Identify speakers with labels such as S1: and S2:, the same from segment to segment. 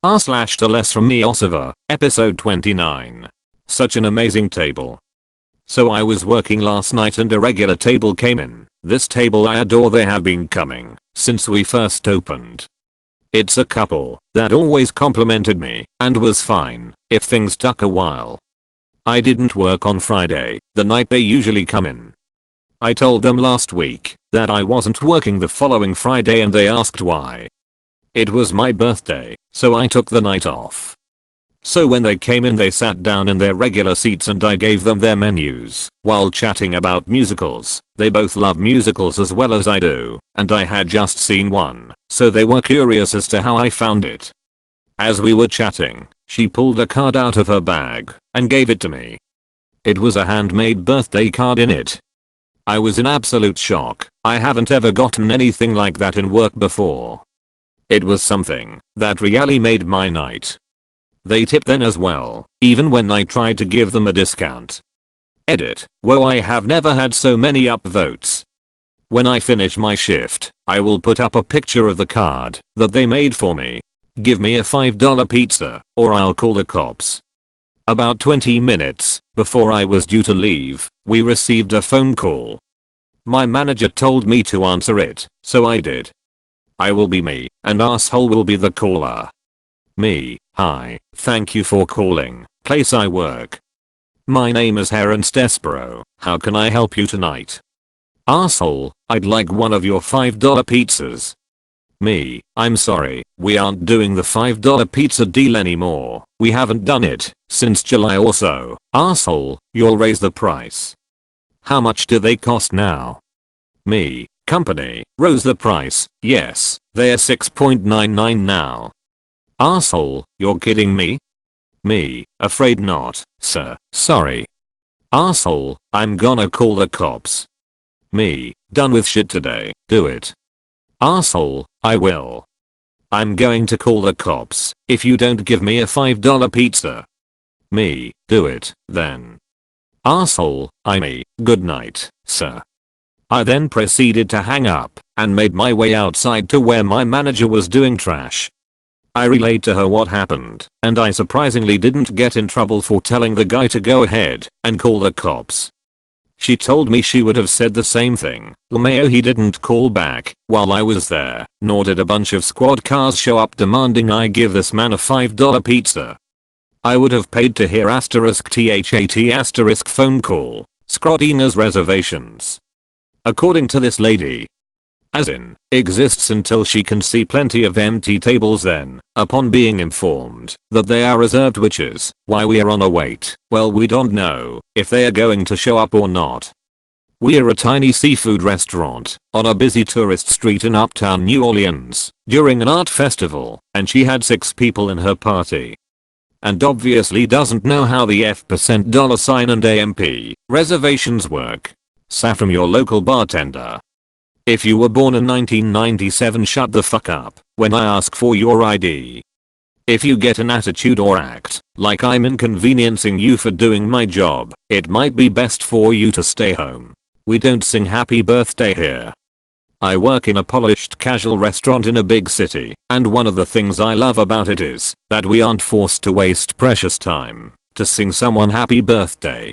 S1: TalesFromYourServer, episode 29. Such an amazing table. So I was working last night and a regular table came in. This table I adore, they have been coming since we first opened. It's a couple that always complimented me and was fine if things took a while. I didn't work on Friday, the night they usually come in. I told them last week that I wasn't working the following Friday and they asked why. It was my birthday, so I took the night off. So when they came in they sat down in their regular seats and I gave them their menus while chatting about musicals. They both love musicals as well as I do, and I had just seen one, so they were curious as to how I found it. As we were chatting, she pulled a card out of her bag and gave it to me. It was a handmade birthday card in it. I was in absolute shock. I haven't ever gotten anything like that in work before. It was something that really made my night. They tipped then as well, even when I tried to give them a discount. Edit. Whoa, I have never had so many upvotes. When I finish my shift, I will put up a picture of the card that they made for me. Give me a $5 pizza, or I'll call the cops. About 20 minutes before I was due to leave, we received a phone call. My manager told me to answer it, so I did. I will be me, and asshole will be the caller. Me. Hi, thank you for calling place I work. My name is Terrence Despero. How can I help you tonight? Asshole, I'd like one of your $5 pizzas. Me. I'm sorry, we aren't doing the $5 pizza deal anymore. We haven't done it since July or so. Asshole, you'll raise the price. How much do they cost now? Me. Company rose the price. Yes, they're $6.99 now. Asshole, you're kidding me? Me. Afraid not, sir. Sorry. Asshole, I'm gonna call the cops. Me. Done with shit today. Do it. Asshole, I will. I'm going to call the cops if you don't give me a $5 pizza. Me. Do it, then. Asshole, me. Good night, sir. I then proceeded to hang up and made my way outside to where my manager was doing trash. I relayed to her what happened, and I surprisingly didn't get in trouble for telling the guy to go ahead and call the cops. She told me she would have said the same thing. LMAO, he didn't call back while I was there, nor did a bunch of squad cars show up demanding I give this man a $5 pizza. I would have paid to hear *THAT* phone call, Scrodina's reservations. According to this lady, as in, exists until she can see plenty of empty tables then, upon being informed that they are reserved, which is why we are on a wait. Well, we don't know if they are going to show up or not. We are a tiny seafood restaurant on a busy tourist street in uptown New Orleans during an art festival, and she had 6 people in her party. And obviously doesn't know how the $$ and AMP reservations work. Sa from your local bartender. If you were born in 1997, shut the fuck up when I ask for your ID. If you get an attitude or act like I'm inconveniencing you for doing my job, it might be best for you to stay home. We don't sing happy birthday here. I work in a polished casual restaurant in a big city, and one of the things I love about it is that we aren't forced to waste precious time to sing someone happy birthday.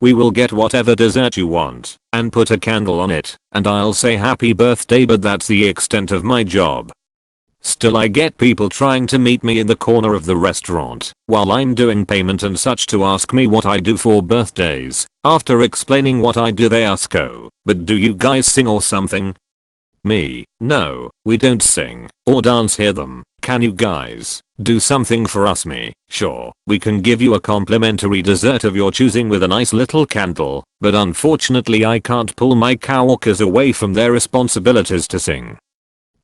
S1: We will get whatever dessert you want and put a candle on it, and I'll say happy birthday, but that's the extent of my job. Still, I get people trying to meet me in the corner of the restaurant while I'm doing payment and such to ask me what I do for birthdays. After explaining what I do, they ask, oh, but do you guys sing or something? Me. No, we don't sing or dance here. Them. Can you guys do something for us? Me. Sure, we can give you a complimentary dessert of your choosing with a nice little candle, but unfortunately I can't pull my coworkers away from their responsibilities to sing.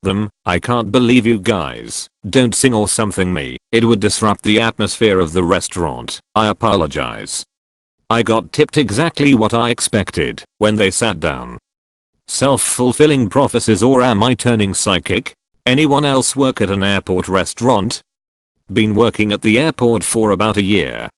S1: Them. I can't believe you guys don't sing or something. Me. It would disrupt the atmosphere of the restaurant. I apologize. I got tipped exactly what I expected when they sat down. Self-fulfilling prophecies, or am I turning psychic? Anyone else work at an airport restaurant? Been working at the airport for about a year.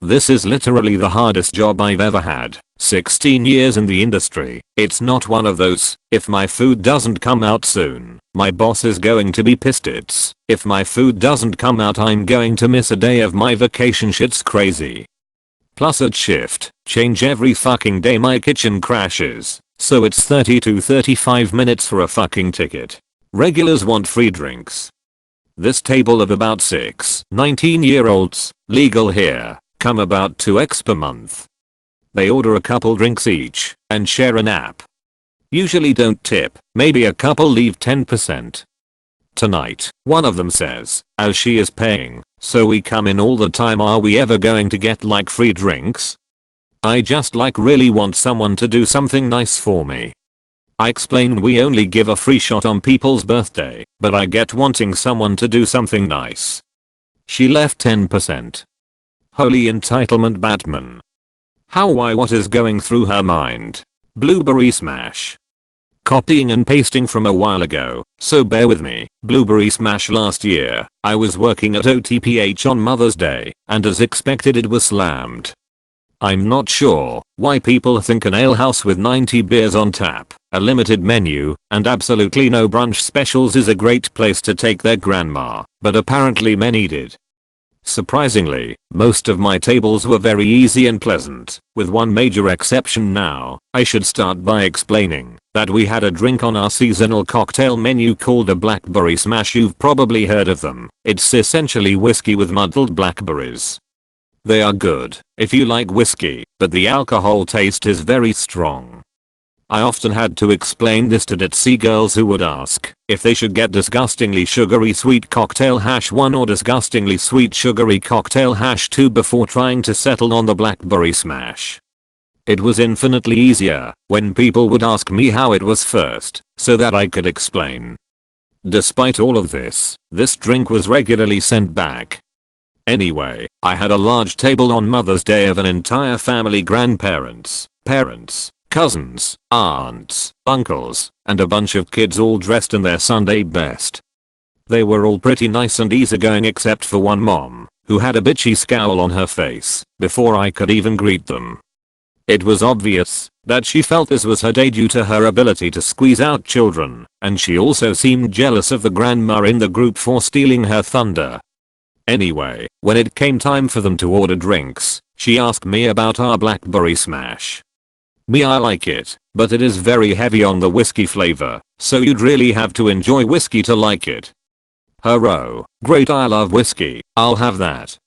S1: This is literally the hardest job I've ever had. 16 years in the industry. It's not one of those, if my food doesn't come out soon, my boss is going to be pissed. It's, if my food doesn't come out I'm going to miss a day of my vacation. Shit's crazy. Plus at shift, change every fucking day my kitchen crashes, so it's 30 to 35 minutes for a fucking ticket. Regulars want free drinks. This table of about 6 19-year-olds, legal here, come about 2x per month. They order a couple drinks each and share an app. Usually don't tip, maybe a couple leave 10%. Tonight, one of them says, as she is paying, so we come in all the time, are we ever going to get like free drinks? I just like really want someone to do something nice for me. I explain we only give a free shot on people's birthday, but I get wanting someone to do something nice. She left 10%. Holy entitlement Batman. How, why, what is going through her mind? Blueberry smash. Copying and pasting from a while ago, so bear with me. Blueberry smash. Last year, I was working at OTPH on Mother's Day, and as expected it was slammed. I'm not sure why people think an alehouse with 90 beers on tap, a limited menu, and absolutely no brunch specials is a great place to take their grandma, but apparently many did. Surprisingly, most of my tables were very easy and pleasant, with one major exception. Now, I should start by explaining that we had a drink on our seasonal cocktail menu called a blackberry smash. You've probably heard of them. It's essentially whiskey with muddled blackberries. They are good if you like whiskey, but the alcohol taste is very strong. I often had to explain this to ditzy girls who would ask if they should get disgustingly sugary sweet cocktail #1 or disgustingly sweet sugary cocktail #2 before trying to settle on the blackberry smash. It was infinitely easier when people would ask me how it was first, so that I could explain. Despite all of this drink was regularly sent back. Anyway, I had a large table on Mother's Day of an entire family, grandparents, parents, cousins, aunts, uncles, and a bunch of kids all dressed in their Sunday best. They were all pretty nice and easygoing except for one mom, who had a bitchy scowl on her face before I could even greet them. It was obvious that she felt this was her day due to her ability to squeeze out children, and she also seemed jealous of the grandma in the group for stealing her thunder. Anyway, when it came time for them to order drinks, she asked me about our blackberry smash. Me, I like it, but it is very heavy on the whiskey flavor, so you'd really have to enjoy whiskey to like it. Her, oh, great, I love whiskey, I'll have that.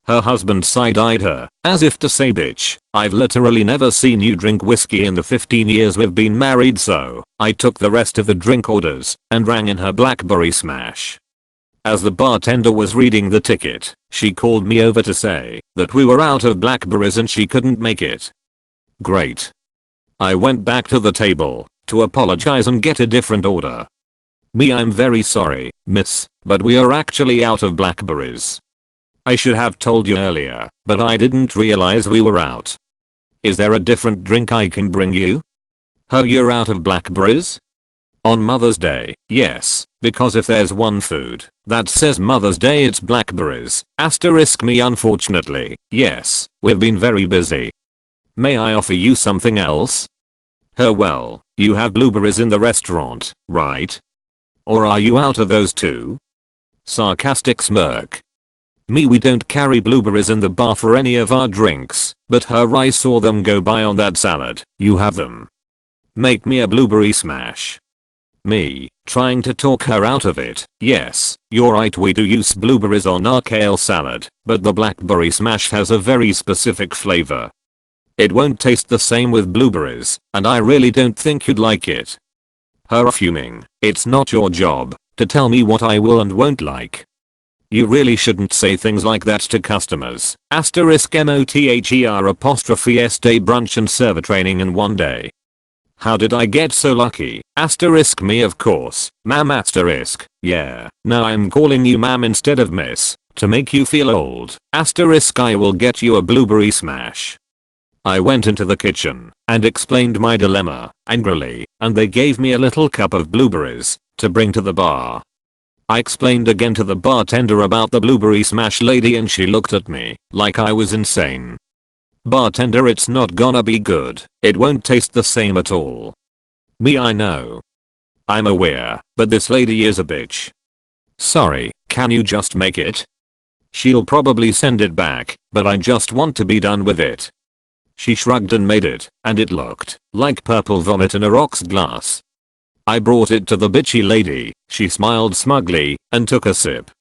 S1: Her husband side-eyed her, as if to say, bitch, I've literally never seen you drink whiskey in the 15 years we've been married. So I took the rest of the drink orders and rang in her blackberry smash. As the bartender was reading the ticket, she called me over to say that we were out of blackberries and she couldn't make it. Great. I went back to the table to apologize and get a different order. Me, I'm very sorry, miss, but we are actually out of blackberries. I should have told you earlier, but I didn't realize we were out. Is there a different drink I can bring you? Oh, you're out of blackberries? On Mother's Day, yes, because if there's one food that says Mother's Day, it's blackberries. Asterisk me, unfortunately, yes, we've been very busy. May I offer you something else? Oh, well, you have blueberries in the restaurant, right? Or are you out of those too? Sarcastic smirk. Me, we don't carry blueberries in the bar for any of our drinks, but I saw them go by on that salad. You have them. Make me a blueberry smash. Me, trying to talk her out of it. Yes, you're right, we do use blueberries on our kale salad, but the blackberry smash has a very specific flavor. It won't taste the same with blueberries, and I really don't think you'd like it. Her, fuming. It's not your job to tell me what I will and won't like. You really shouldn't say things like that to customers. Asterisk MOTHER apostrophe S day brunch and server training in one day. How did I get so lucky? Asterisk me, of course, ma'am. Asterisk, yeah, now I'm calling you ma'am instead of miss, to make you feel old. Asterisk I will get you a blueberry smash. I went into the kitchen and explained my dilemma angrily, and they gave me a little cup of blueberries to bring to the bar. I explained again to the bartender about the blueberry smash lady and she looked at me like I was insane. Bartender, it's not gonna be good. It won't taste the same at all. Me, I know. I'm aware, but this lady is a bitch. Sorry, can you just make it? She'll probably send it back, but I just want to be done with it. She shrugged and made it, and it looked like purple vomit in a rocks glass. I brought it to the bitchy lady, she smiled smugly, and took a sip.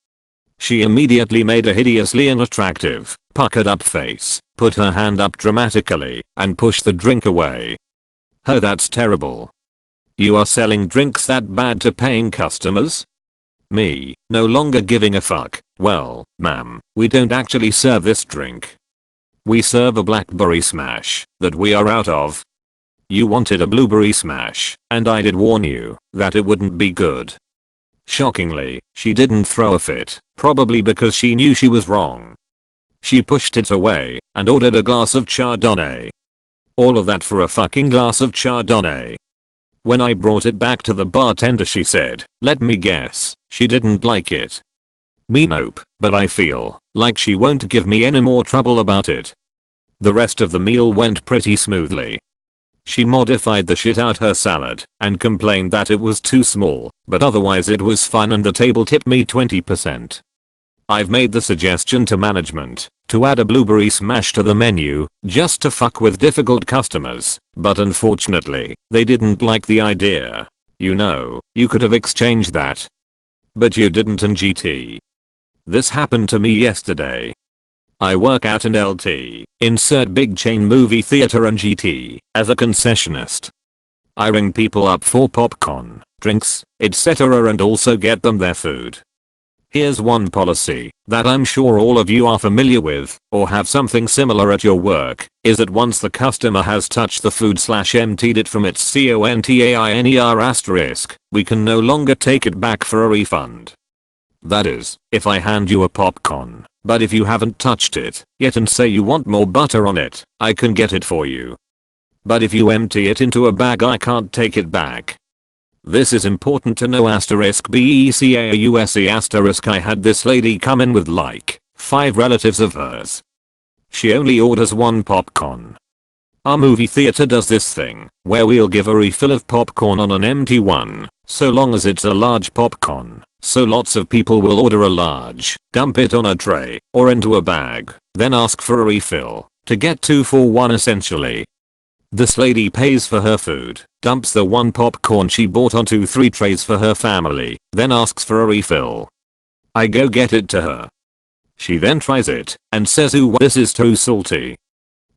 S1: She immediately made a hideously unattractive, puckered up face, put her hand up dramatically, and pushed the drink away. Oh, that's terrible. You are selling drinks that bad to paying customers? Me, no longer giving a fuck. Well, ma'am, we don't actually serve this drink. We serve a blackberry smash that we are out of. You wanted a blueberry smash, and I did warn you that it wouldn't be good. Shockingly, she didn't throw a fit, probably because she knew she was wrong. She pushed it away and ordered a glass of Chardonnay. All of that for a fucking glass of Chardonnay. When I brought it back to the bartender, she said, let me guess, she didn't like it. Me, nope, but I feel like she won't give me any more trouble about it. The rest of the meal went pretty smoothly. She modified the shit out her salad and complained that it was too small, but otherwise it was fine and the table tipped me 20%. I've made the suggestion to management to add a blueberry smash to the menu just to fuck with difficult customers, but unfortunately, they didn't like the idea. You know, you could have exchanged that. But you didn't in GT. This happened to me yesterday. I work out in LT, insert big chain movie theater and GT, as a concessionist. I ring people up for popcorn, drinks, etc. and also get them their food. Here's one policy that I'm sure all of you are familiar with or have something similar at your work, is that once the customer has touched the food / emptied it from its container*, we can no longer take it back for a refund. That is, if I hand you a popcorn, but if you haven't touched it yet and say you want more butter on it, I can get it for you. But if you empty it into a bag, I can't take it back. This is important to know *BECAUSE*. I had this lady come in with like 5 relatives of hers. She only orders one popcorn. Our movie theater does this thing where we'll give a refill of popcorn on an empty one, so long as it's a large popcorn. So lots of people will order a large, dump it on a tray or into a bag, then ask for a refill to get 2 for 1 essentially. This lady pays for her food, dumps the one popcorn she bought onto 3 trays for her family, then asks for a refill. I go get it to her. She then tries it and says, "Ooh, this is too salty."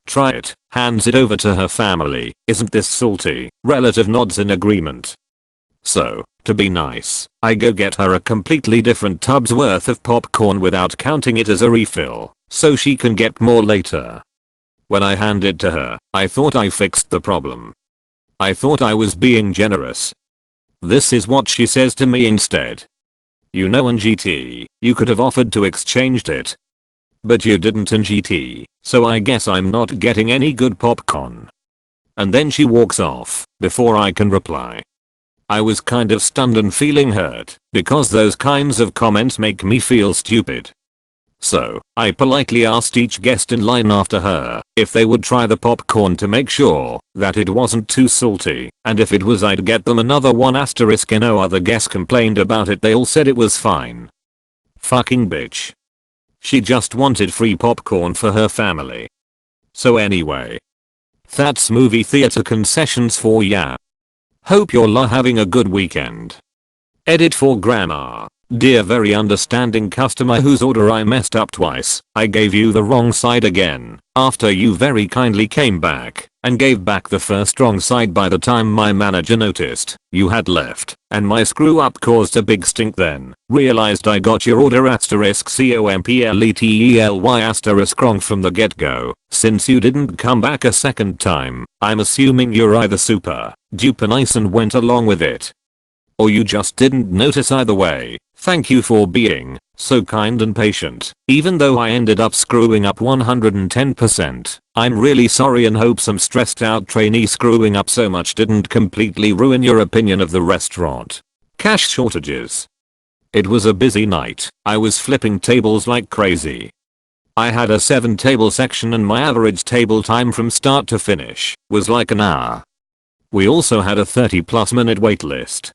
S1: Try it, hands it over to her family. "Isn't this salty?" Relative nods in agreement. So, to be nice, I go get her a completely different tub's worth of popcorn without counting it as a refill, so she can get more later. When I hand it to her, I thought I fixed the problem. I thought I was being generous. This is what she says to me instead. "You know, in GT, you could have offered to exchanged it. But you didn't in GT, so I guess I'm not getting any good popcorn." And then she walks off before I can reply. I was kind of stunned and feeling hurt, because those kinds of comments make me feel stupid. So, I politely asked each guest in line after her if they would try the popcorn to make sure that it wasn't too salty, and if it was, I'd get them another one. No other guests complained about it, they all said it was fine. Fucking bitch. She just wanted free popcorn for her family. So anyway. That's movie theater concessions for ya. Hope you're having a good weekend. Edit for Grandma. Dear very understanding customer whose order I messed up twice, I gave you the wrong side again, after you very kindly came back and gave back the first wrong side by the time my manager noticed you had left, and my screw up caused a big stink. Then realized I got your order *completely wrong from the get go. Since you didn't come back a second time, I'm assuming you're either super duper nice and went along with it, or you just didn't notice. Either way, thank you for being so kind and patient, even though I ended up screwing up 110%. I'm really sorry and hope some stressed out trainee screwing up so much didn't completely ruin your opinion of the restaurant. Cash shortages. It was a busy night. I was flipping tables like crazy. I had a 7-table section and my average table time from start to finish was like an hour. We also had a 30+ minute wait list.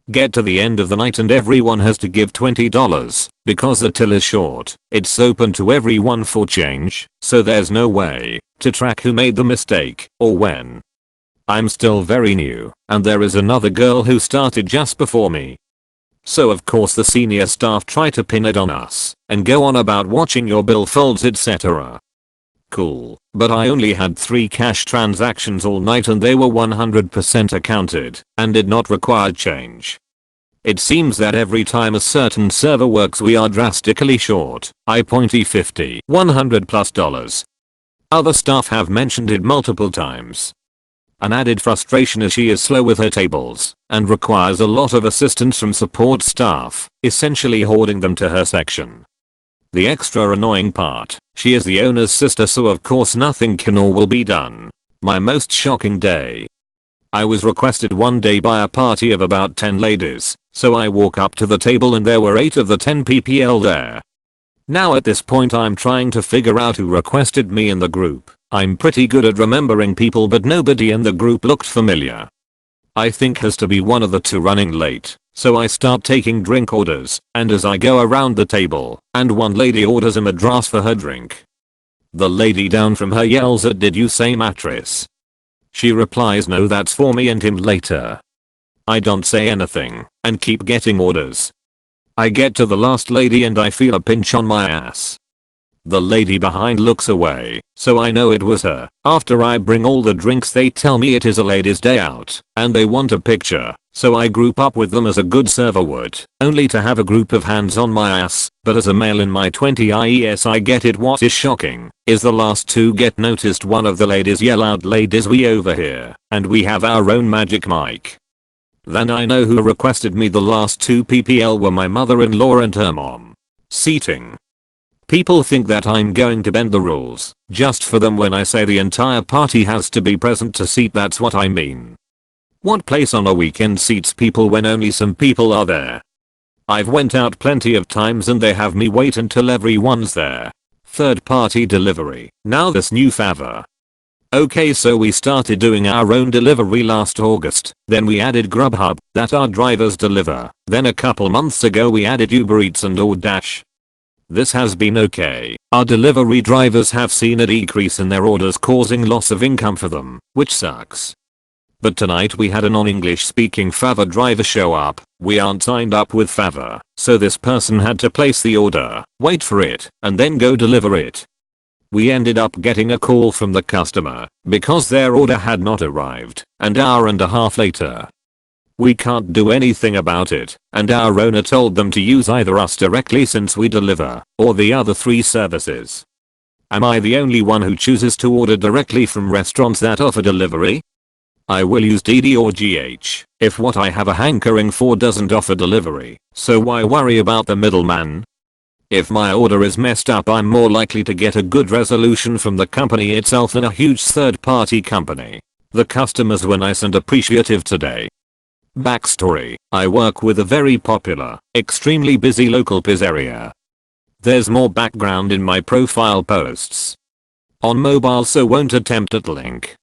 S1: Get to the end of the night and everyone has to give $20 because the till is short. It's open to everyone for change, so there's no way to track who made the mistake or when. I'm still very new and there is another girl who started just before me. So of course the senior staff try to pin it on us and go on about watching your bill folds etc. Cool, but I only had 3 cash transactions all night and they were 100% accounted and did not require change. It seems that every time a certain server works we are drastically short. $50, $100+. Other staff have mentioned it multiple times. An added frustration is she is slow with her tables and requires a lot of assistance from support staff, essentially hoarding them to her section. The extra annoying part, she is the owner's sister so of course nothing can or will be done. My most shocking day. I was requested one day by a party of about 10 ladies, so I walk up to the table and there were 8 of the 10 PPL there. Now at this point I'm trying to figure out who requested me in the group. I'm pretty good at remembering people but nobody in the group looked familiar. I think has to be one of the 2 running late, so I start taking drink orders, and as I go around the table, and one lady orders him a draft for her drink. The lady down from her yells at "Did you say mattress?" She replies "No, that's for me and him later." I don't say anything, and keep getting orders. I get to the last lady and I feel a pinch on my ass. The lady behind looks away, so I know it was her. After I bring all the drinks they tell me it is a ladies' day out, and they want a picture, so I group up with them as a good server would, only to have a group of hands on my ass, but as a male in my 20s I get it. What is shocking is the last 2 get noticed. One of the ladies yell out "Ladies, we over here, and we have our own magic mic." Then I know who requested me. The last 2 PPL were my mother-in-law and her mom. Seating. People think that I'm going to bend the rules just for them when I say the entire party has to be present to seat. That's what I mean. What place on a weekend seats people when only some people are there? I've went out plenty of times and they have me wait until everyone's there. Third party delivery. Now this new favor. Okay, so we started doing our own delivery last August, then we added Grubhub that our drivers deliver, then a couple months ago we added Uber Eats and DoorDash. This has been okay. Our delivery drivers have seen a decrease in their orders causing loss of income for them, which sucks. But tonight we had a non-English speaking Favor driver show up. We aren't signed up with Favor, so this person had to place the order, wait for it, and then go deliver it. We ended up getting a call from the customer because their order had not arrived an hour and a half later. We can't do anything about it, and our owner told them to use either us directly since we deliver, or the other 3 services. Am I the only one who chooses to order directly from restaurants that offer delivery? I will use DD or GH if what I have a hankering for doesn't offer delivery, so why worry about the middleman? If my order is messed up I'm more likely to get a good resolution from the company itself than a huge third-party company. The customers were nice and appreciative today. Backstory, I work with a very popular, extremely busy local pizzeria. There's more background in my profile posts. On mobile, so won't attempt at link.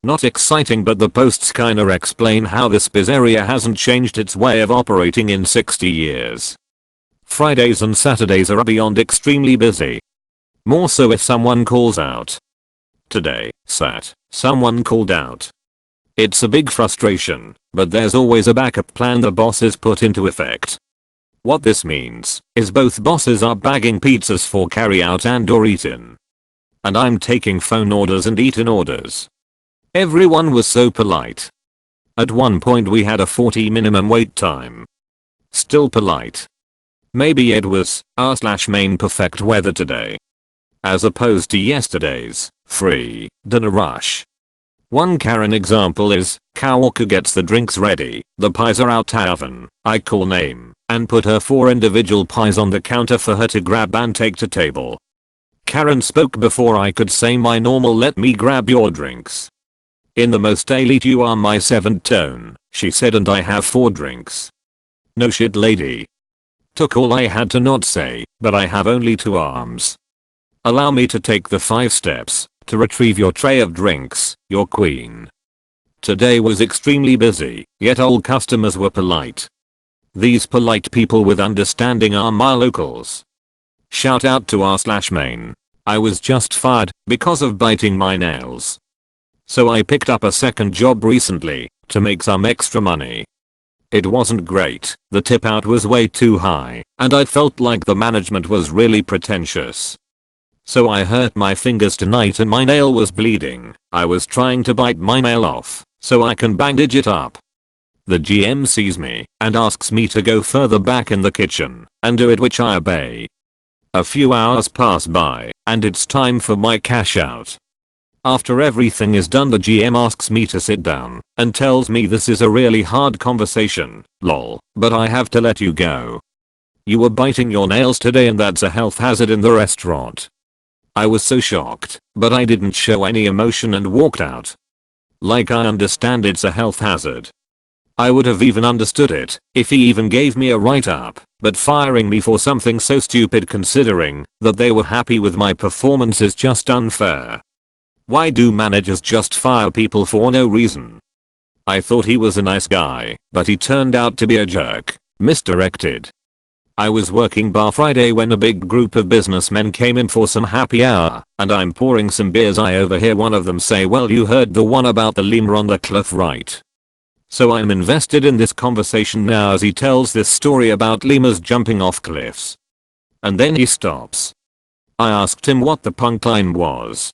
S1: Not exciting, but the posts kinda explain how this pizzeria hasn't changed its way of operating in 60 years. Fridays and Saturdays are beyond extremely busy. More so if someone calls out. Today, someone called out. It's a big frustration, but there's always a backup plan the bosses put into effect. What this means is both bosses are bagging pizzas for carry out and or eat-in. And I'm taking phone orders and eat-in orders. Everyone was so polite. At one point we had a 40 minimum wait time. Still polite. Maybe it was r/main perfect weather today. As opposed to yesterday's free dinner rush. One Karen example is, Kawaka gets the drinks ready, the pies are out oven, I call name, and put her 4 individual pies on the counter for her to grab and take to table. Karen spoke before I could say my normal "let me grab your drinks." In the most elite "you are my 7th tone," she said, and I have 4 drinks. No shit, lady. Took all I had to not say, but I have only 2 arms. Allow me to take the 5 steps to retrieve your tray of drinks, your queen. Today was extremely busy, yet all customers were polite. These polite people with understanding are my locals. Shout out to r/main. I was just fired because of biting my nails. So I picked up a second job recently to make some extra money. It wasn't great, the tip out was way too high, and I felt like the management was really pretentious. So I hurt my fingers tonight and my nail was bleeding. I was trying to bite my nail off so I can bandage it up. The GM sees me and asks me to go further back in the kitchen and do it, which I obey. A few hours pass by and it's time for my cash out. After everything is done, the GM asks me to sit down and tells me this is a really hard conversation, lol, but I have to let you go. You were biting your nails today and that's a health hazard in the restaurant. I was so shocked, but I didn't show any emotion and walked out. Like, I understand it's a health hazard. I would have even understood it if he even gave me a write-up, but firing me for something so stupid considering that they were happy with my performance is just unfair. Why do managers just fire people for no reason? I thought he was a nice guy, but he turned out to be a jerk. Misdirected. I was working bar Friday when a big group of businessmen came in for some happy hour, and I'm pouring some beers. I overhear one of them say, "Well, you heard the one about the lemur on the cliff, right?" So I'm invested in this conversation now as he tells this story about lemurs jumping off cliffs. And then he stops. I asked him what the punchline was.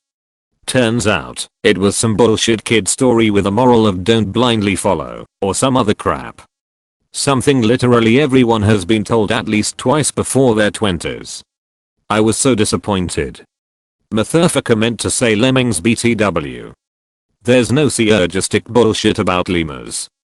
S1: Turns out, it was some bullshit kid story with a moral of don't blindly follow, or some other crap. Something literally everyone has been told at least twice before their 20s. I was so disappointed. Motherfucker meant to say lemmings BTW. There's no theurgistic bullshit about lemurs.